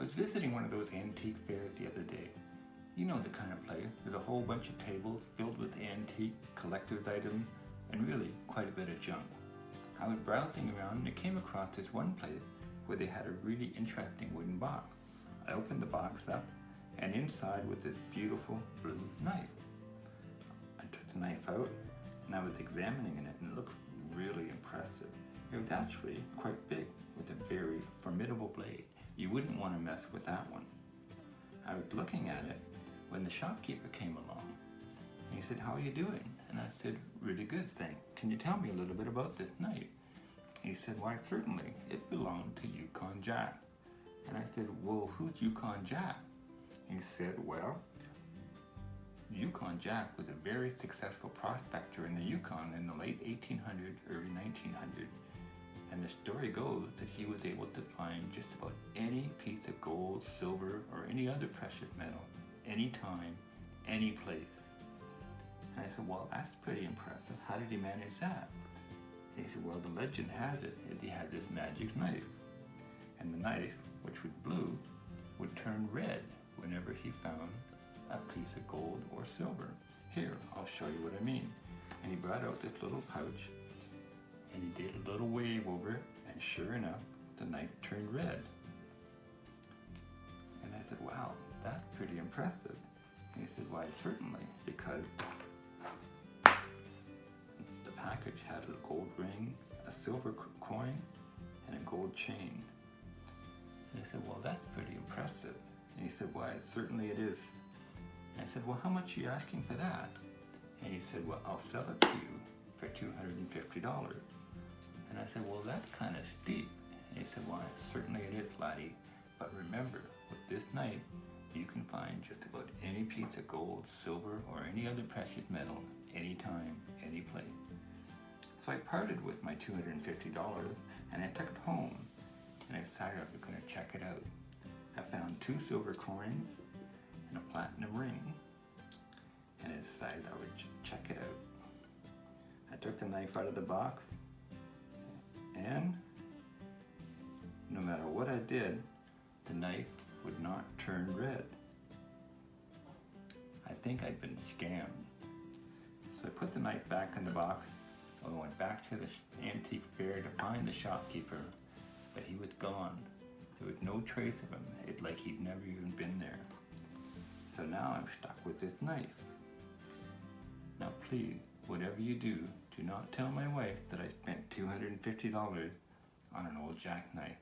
was visiting one of those antique fairs the other day. You know the kind of place. There's a whole bunch of tables filled with antique collector's items and really quite a bit of junk. I was browsing around and I came across this one place where they had a really interesting wooden box. I opened the box up and inside was this beautiful blue knife. I took the knife out and I was examining it and it looked really impressive. It was actually quite big with a very formidable blade. You wouldn't want to mess with that one. I was looking at it when the shopkeeper came along. And he said, "How are you doing?" And I said, "Really good, thanks. Can you tell me a little bit about this knife?" He said, "Why, certainly. It belonged to Yukon Jack." And I said, "Well, who's Yukon Jack?" He said, "Well, Yukon Jack was a very successful prospector in the Yukon in the late 1800s, early 1900s. And the story goes that he was able to find just about any piece of gold, silver, or any other precious metal, anytime, any place." And I said, "Well, that's pretty impressive. How did he manage that?" And he said, "Well, the legend has it that he had this magic knife. And the knife, which was blue, would turn red whenever he found a piece of gold or silver. Here, I'll show you what I mean." And he brought out this little pouch and he did a little wave over it, and sure enough, the knife turned red. And I said, "Wow, that's pretty impressive." And he said, "Why, certainly, because the package had a gold ring, a silver coin, and a gold chain." And I said, "Well, that's pretty impressive." And he said, "Why, certainly it is." And I said, "Well, how much are you asking for that?" And he said, "Well, I'll sell it to you for $250. And I said, "Well, that's kind of steep." And he said, "Why, certainly it is, laddie. But remember, with this knife, you can find just about any piece of gold, silver, or any other precious metal, anytime, any place." So I parted with my $250 and I took it home and I decided I was going to check it out. I found 2 silver coins and a platinum ring and I decided I would check it out. I took the knife out of the box and no matter what I did, the knife would not turn red. I think I'd been scammed. So I put the knife back in the box. I went back to the antique fair to find the shopkeeper, but he was gone. There was no trace of him. It's like he'd never even been there. So now I'm stuck with this knife. Now please, whatever you do, do not tell my wife that I spent $250 on an old jackknife.